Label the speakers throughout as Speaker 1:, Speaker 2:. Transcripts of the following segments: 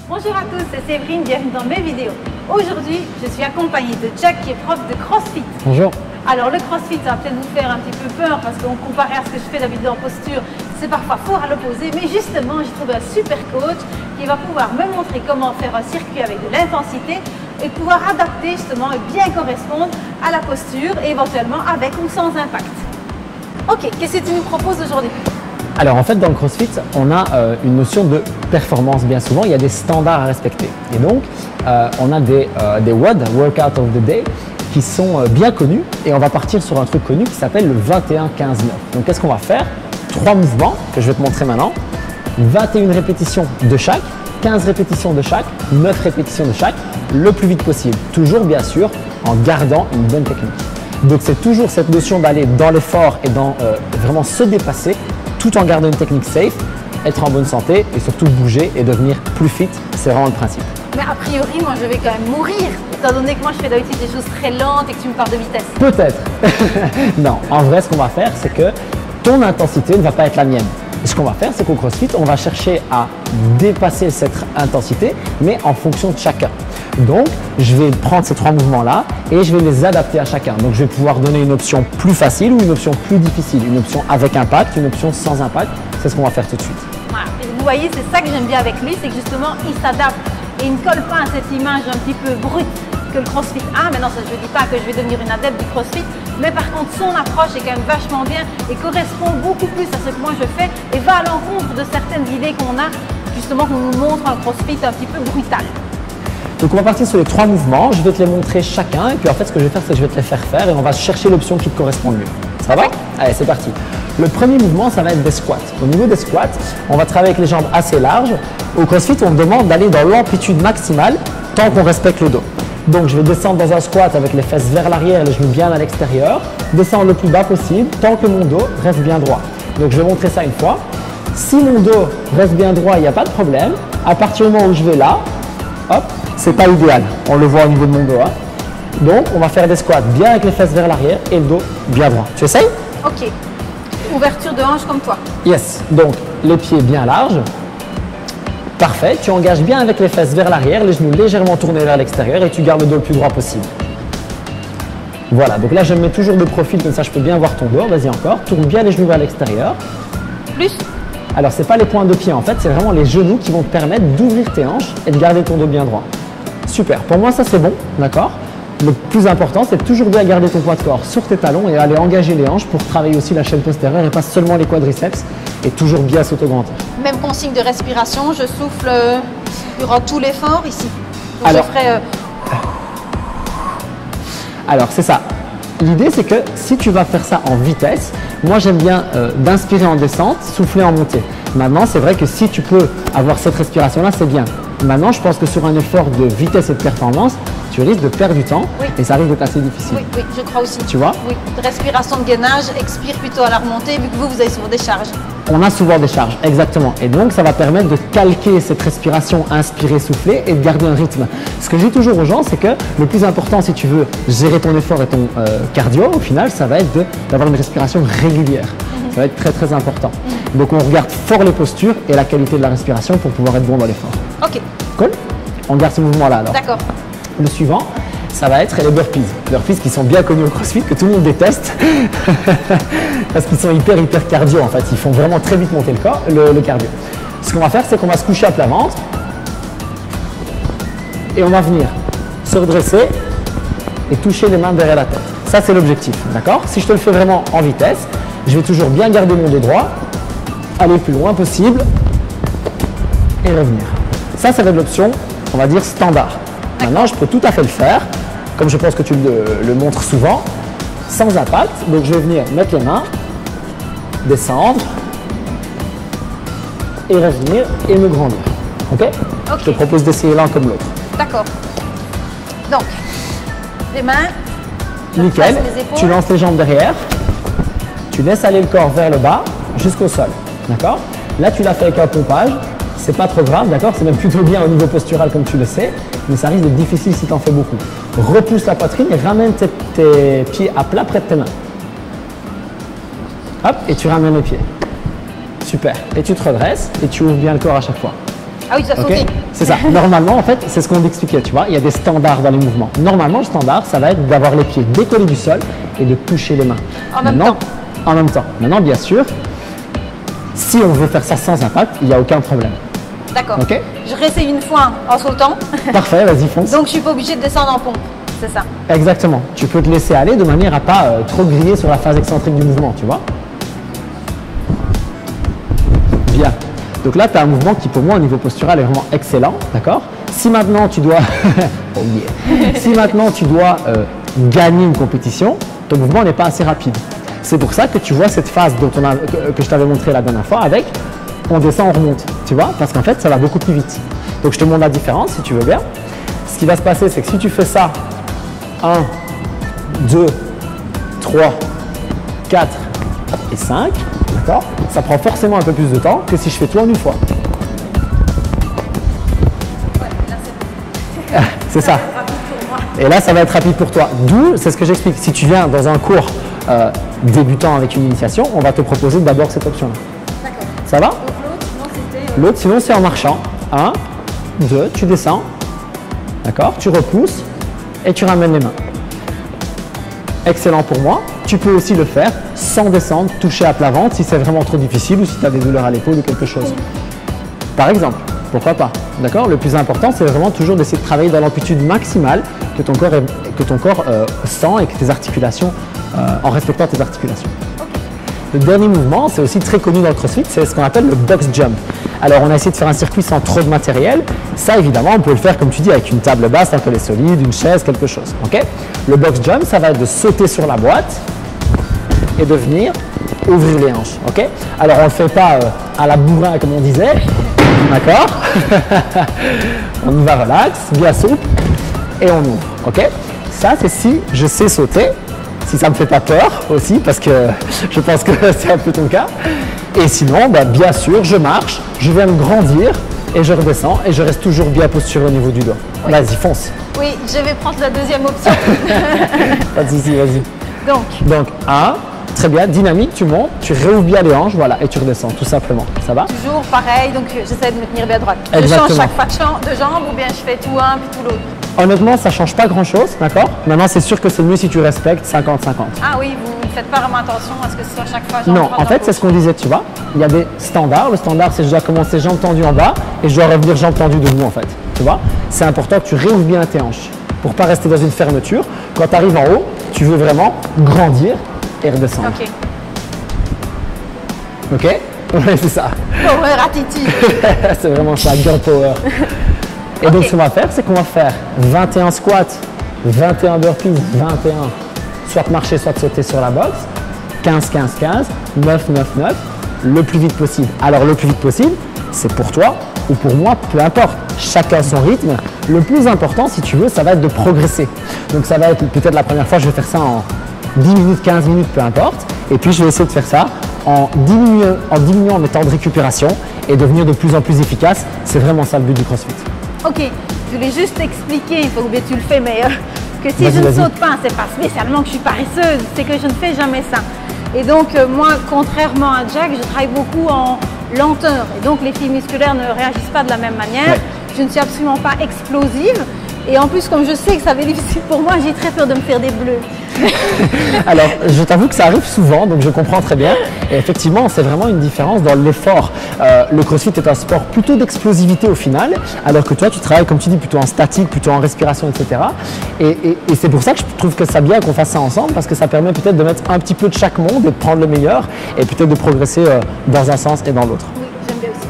Speaker 1: Bonjour à tous, c'est Séverine, bienvenue dans mes vidéos. Aujourd'hui, je suis accompagnée de Jack qui est prof de CrossFit.
Speaker 2: Bonjour.
Speaker 1: Alors le CrossFit, ça va peut-être vous faire un petit peu peur parce qu'on comparé à ce que je fais d'habitude en posture, c'est parfois fort à l'opposé. Mais justement, j'ai trouvé un super coach qui va pouvoir me montrer comment faire un circuit avec de l'intensité et pouvoir adapter justement et bien correspondre à la posture et éventuellement avec ou sans impact. Ok, qu'est-ce que tu nous proposes aujourd'hui?
Speaker 2: Alors en fait dans le CrossFit, on a une notion de performance bien souvent, il y a des standards à respecter. Et donc on a des WOD, Workout of the Day, qui sont bien connus et on va partir sur un truc connu qui s'appelle le 21-15-9. Donc qu'est-ce qu'on va faire? 3 mouvements que je vais te montrer maintenant, 21 répétitions de chaque, 15 répétitions de chaque, 9 répétitions de chaque, le plus vite possible. Toujours bien sûr en gardant une bonne technique. Donc c'est toujours cette notion d'aller dans l'effort et dans vraiment se dépasser tout en gardant une technique safe, être en bonne santé et surtout bouger et devenir plus fit, c'est vraiment le principe.
Speaker 1: Mais a priori, moi je vais quand même mourir, étant donné que moi je fais d'habitude des choses très lentes et que tu me parles de vitesse.
Speaker 2: Peut-être. Non, en vrai ce qu'on va faire c'est que ton intensité ne va pas être la mienne. Et ce qu'on va faire c'est qu'au CrossFit, on va chercher à dépasser cette intensité, mais en fonction de chacun. Donc, je vais prendre ces 3 mouvements-là et je vais les adapter à chacun. Donc, je vais pouvoir donner une option plus facile ou une option plus difficile, une option avec impact, une option sans impact. C'est ce qu'on va faire tout de suite.
Speaker 1: Voilà. Et vous voyez, c'est ça que j'aime bien avec lui, c'est que justement, il s'adapte et il ne colle pas à cette image un petit peu brute que le CrossFit a. Maintenant, ça, je ne dis pas que je vais devenir une adepte du CrossFit, mais par contre, son approche est quand même vachement bien et correspond beaucoup plus à ce que moi je fais et va à l'encontre de certaines idées qu'on a, justement, qu'on nous montre un CrossFit un petit peu brutal.
Speaker 2: Donc on va partir sur les 3 mouvements, je vais te les montrer chacun et puis en fait ce que je vais faire c'est que je vais te les faire faire et on va chercher l'option qui te correspond le mieux. Ça va? Allez, c'est parti. Le premier mouvement ça va être des squats. Au niveau des squats, on va travailler avec les jambes assez larges. Au CrossFit on demande d'aller dans l'amplitude maximale tant qu'on respecte le dos. Donc je vais descendre dans un squat avec les fesses vers l'arrière, les genoux bien à l'extérieur, descendre le plus bas possible tant que mon dos reste bien droit. Donc je vais montrer ça une fois. Si mon dos reste bien droit, il n'y a pas de problème. À partir du moment où je vais là, hop, c'est pas idéal, on le voit au niveau de mon dos. Hein. Donc on va faire des squats bien avec les fesses vers l'arrière et le dos bien droit. Tu essayes?
Speaker 1: Ok. Ouverture de hanche comme toi.
Speaker 2: Yes. Donc les pieds bien larges. Parfait. Tu engages bien avec les fesses vers l'arrière, les genoux légèrement tournés vers l'extérieur et tu gardes le dos le plus droit possible. Voilà. Donc là je me mets toujours de profil comme ça je peux bien voir ton dos. Vas-y encore. Tourne bien les genoux vers l'extérieur.
Speaker 1: Plus.
Speaker 2: Alors ce n'est pas les pointes de pied en fait, c'est vraiment les genoux qui vont te permettre d'ouvrir tes hanches et de garder ton dos bien droit. Super, pour moi ça c'est bon, d'accord? Le plus important c'est de toujours bien garder ton poids de corps sur tes talons et aller engager les hanches pour travailler aussi la chaîne postérieure et pas seulement les quadriceps et toujours bien s'autograndir.
Speaker 1: Même consigne de respiration, je souffle durant tout l'effort ici. Donc
Speaker 2: Alors,
Speaker 1: je ferai,
Speaker 2: alors c'est ça. L'idée c'est que si tu vas faire ça en vitesse, moi j'aime bien d'inspirer en descente, souffler en montée. Maintenant c'est vrai que si tu peux avoir cette respiration là c'est bien. Maintenant je pense que sur un effort de vitesse et de performance, tu risques de perdre du temps et ça risque d'être assez difficile.
Speaker 1: oui, oui, je crois aussi.
Speaker 2: Tu vois?
Speaker 1: Oui, respiration de gainage, expire plutôt à la remontée vu que vous avez souvent des charges.
Speaker 2: On a souvent des charges, exactement. Et donc, ça va permettre de calquer cette respiration inspirée, soufflée et de garder un rythme. Ce que je dis toujours aux gens, c'est que le plus important, si tu veux gérer ton effort et ton cardio, au final, ça va être d'avoir une respiration régulière. Ça va être très, très important. Donc, on regarde fort les postures et la qualité de la respiration pour pouvoir être bon dans l'effort.
Speaker 1: Ok.
Speaker 2: Cool? On garde ce mouvement-là alors.
Speaker 1: D'accord.
Speaker 2: Le suivant, ça va être les burpees. Les burpees qui sont bien connus au CrossFit, que tout le monde déteste parce qu'ils sont hyper cardio en fait. Ils font vraiment très vite monter le cardio. Ce qu'on va faire, c'est qu'on va se coucher à plat ventre et on va venir se redresser et toucher les mains derrière la tête. Ça, c'est l'objectif, d'accord? Si je te le fais vraiment en vitesse, je vais toujours bien garder mon dos droit, aller le plus loin possible et revenir. Ça va être l'option, on va dire standard. Maintenant, je peux tout à fait le faire, comme je pense que tu le montres souvent, sans impact. Donc, je vais venir mettre les mains, descendre et revenir et me grandir. Ok? Je te propose d'essayer l'un comme l'autre.
Speaker 1: D'accord. Donc, les mains.
Speaker 2: Nickel. Tu lances les jambes derrière. Tu laisses aller le corps vers le bas jusqu'au sol. D'accord? Là, tu l'as fait avec un pompage. C'est pas trop grave, d'accord? C'est même plutôt bien au niveau postural comme tu le sais, mais ça risque d'être difficile si tu en fais beaucoup. Repousse la poitrine et ramène tes pieds à plat près de tes mains. Hop, et tu ramènes les pieds. Super. Et tu te redresses et tu ouvres bien le corps à chaque fois.
Speaker 1: Ah oui, tu as sauté.
Speaker 2: C'est ça. Normalement, en fait, c'est ce qu'on expliquait, tu vois. Il y a des standards dans les mouvements. Normalement, le standard, ça va être d'avoir les pieds décollés du sol et de toucher les mains.
Speaker 1: En même temps.
Speaker 2: En même temps. Maintenant, bien sûr, si on veut faire ça sans impact, il n'y a aucun problème.
Speaker 1: D'accord.
Speaker 2: Ok.
Speaker 1: Je réessaye une fois en sautant.
Speaker 2: Parfait, vas-y, fonce.
Speaker 1: Donc, je suis pas obligée de descendre en pompe. C'est ça.
Speaker 2: Exactement. Tu peux te laisser aller de manière à pas trop griller sur la phase excentrique du mouvement, tu vois. Bien. Donc là, tu as un mouvement qui, pour moi, au niveau postural, est vraiment excellent. D'accord. Si maintenant tu dois, oh yeah. Si maintenant tu dois gagner une compétition, ton mouvement n'est pas assez rapide. C'est pour ça que tu vois cette phase dont que je t'avais montré la dernière fois avec on descend, on remonte. Tu vois, parce qu'en fait, ça va beaucoup plus vite. Donc, je te montre la différence si tu veux bien. Ce qui va se passer, c'est que si tu fais ça 1, 2, 3, 4 et 5, d'accord, ça prend forcément un peu plus de temps que si je fais tout en une fois.
Speaker 1: Ouais, là, c'est bon.
Speaker 2: C'est ça.
Speaker 1: Rapide pour moi.
Speaker 2: Et là, ça va être rapide pour toi. D'où, c'est ce que j'explique. Si tu viens dans un cours débutant avec une initiation, on va te proposer d'abord cette option-là.
Speaker 1: D'accord.
Speaker 2: Ça va?
Speaker 1: Donc l'autre, sinon, c'était…
Speaker 2: L'autre, sinon, c'est en marchant. 1, 2, tu descends. D'accord? Tu repousses et tu ramènes les mains. Excellent pour moi. Tu peux aussi le faire sans descendre, toucher à plat ventre si c'est vraiment trop difficile ou si tu as des douleurs à l'épaule ou quelque chose. Par exemple, pourquoi pas? D'accord? Le plus important, c'est vraiment toujours d'essayer de travailler dans l'amplitude maximale que ton corps sent et que tes articulations, en respectant tes articulations. Le dernier mouvement, c'est aussi très connu dans le CrossFit, c'est ce qu'on appelle le box jump. Alors, on a essayé de faire un circuit sans trop de matériel. Ça, évidemment, on peut le faire, comme tu dis, avec une table basse, un collet solide, une chaise, quelque chose. Okay? Le box jump, ça va être de sauter sur la boîte et de venir ouvrir les hanches. Okay? Alors, on ne le fait pas à la bourrin, comme on disait. D'accord? On y va relax, bien souple, et on ouvre. Okay? Ça, c'est si je sais sauter. Si ça ne me fait pas peur aussi, parce que je pense que c'est un peu ton cas. Et sinon, bah, bien sûr, je marche, je viens me grandir et je redescends et je reste toujours bien posturé au niveau du dos. Oui. Vas-y, fonce.
Speaker 1: Oui, je vais prendre la deuxième option.
Speaker 2: Pas de souci, vas-y. Donc, 1, très bien, dynamique, tu montes, tu réouvres bien les hanches, voilà, et tu redescends, tout simplement. Ça va?
Speaker 1: Toujours pareil, donc j'essaie de me tenir bien droite.
Speaker 2: Exactement.
Speaker 1: Je change chaque fois de jambe ou bien je fais tout un puis tout l'autre.
Speaker 2: Honnêtement, ça ne change pas grand-chose, d'accord? Maintenant, c'est sûr que c'est mieux si tu respectes 50-50.
Speaker 1: Ah oui, vous ne faites pas vraiment attention à ce que ce soit chaque fois jambe
Speaker 2: Non,
Speaker 1: droite,
Speaker 2: en fait, c'est ce qu'on disait, tu vois. Il y a des standards. Le standard, c'est je dois commencer jambes tendues en bas et je dois revenir jambes tendues debout, en fait. Tu vois? C'est important que tu réouvres bien tes hanches pour ne pas rester dans une fermeture. Quand tu arrives en haut, tu veux vraiment grandir et redescendre.
Speaker 1: Ok.
Speaker 2: Ok? Ouais, c'est ça.
Speaker 1: Power attitude.
Speaker 2: C'est vraiment ça, girl power. Et donc, ce qu'on va faire, c'est qu'on va faire 21 squats, 21 burpees, 21, soit marcher, soit sauter sur la box, 15, 15, 15, 9, 9, 9, le plus vite possible. Alors, le plus vite possible, c'est pour toi ou pour moi, peu importe. Chacun son rythme. Le plus important, si tu veux, ça va être de progresser. Donc, ça va être peut-être la première fois, je vais faire ça en 10 minutes, 15 minutes, peu importe. Et puis, je vais essayer de faire ça en diminuant mes temps de récupération et devenir de plus en plus efficace. C'est vraiment ça le but du CrossFit.
Speaker 1: Ok, je voulais juste expliquer, il faut que tu le fais, mais que si je ne saute pas, c'est pas spécialement que je suis paresseuse, c'est que je ne fais jamais ça. Et donc moi, contrairement à Jack, je travaille beaucoup en lenteur. Et donc les fibres musculaires ne réagissent pas de la même manière. Ouais. Je ne suis absolument pas explosive. Et en plus, comme je sais que ça va être difficile pour moi, j'ai très peur de me faire des bleus.
Speaker 2: Alors, je t'avoue que ça arrive souvent, donc je comprends très bien. Et effectivement, c'est vraiment une différence dans l'effort. Le CrossFit est un sport plutôt d'explosivité au final, alors que toi, tu travailles, comme tu dis, plutôt en statique, plutôt en respiration, etc. Et c'est pour ça que je trouve que c'est bien qu'on fasse ça ensemble, parce que ça permet peut-être de mettre un petit peu de chaque monde et de prendre le meilleur, et peut-être de progresser dans un sens et dans l'autre.
Speaker 1: Oui, j'aime bien aussi.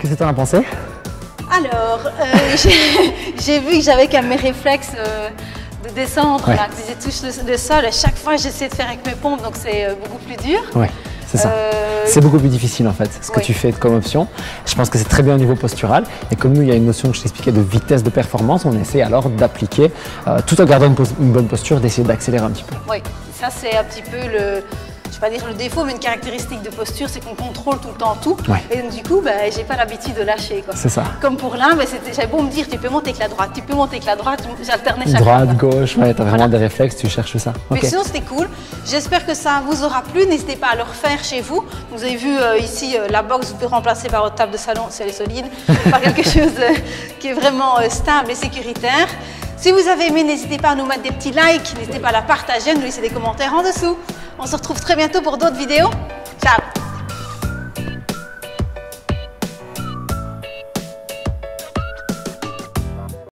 Speaker 2: Qu'est-ce que tu en as pensé?
Speaker 1: Alors, j'ai vu que j'avais quand même mes réflexes de descendre, là, que je touche le sol. À chaque fois, j'essaie de faire avec mes pompes, donc c'est beaucoup plus dur.
Speaker 2: Ouais, c'est ça. C'est beaucoup plus difficile en fait, ce que tu fais comme option. Je pense que c'est très bien au niveau postural. Et comme nous, il y a une notion que je t'expliquais de vitesse de performance, on essaie alors d'appliquer, tout en gardant une bonne posture, d'essayer d'accélérer un petit peu.
Speaker 1: Oui, ça c'est un petit peu le... Je ne vais pas dire le défaut, mais une caractéristique de posture, c'est qu'on contrôle tout le temps tout.
Speaker 2: Ouais.
Speaker 1: Et donc, du coup, j'ai pas l'habitude de lâcher.
Speaker 2: C'est ça.
Speaker 1: Comme pour l'un, j'avais beau me dire, tu peux monter avec la droite, tu peux monter avec la droite, j'alternais chaque
Speaker 2: droite,
Speaker 1: fois.
Speaker 2: gauche, ouais, tu as vraiment des réflexes, tu cherches ça.
Speaker 1: Mais sinon, c'était cool. J'espère que ça vous aura plu. N'hésitez pas à le refaire chez vous. Vous avez vu ici, la box, vous pouvez remplacer par votre table de salon, si elle est solide, par quelque chose qui est vraiment stable et sécuritaire. Si vous avez aimé, n'hésitez pas à nous mettre des petits likes, n'hésitez pas à la partager, à nous laisser des commentaires en dessous. On se retrouve très bientôt pour d'autres vidéos. Ciao!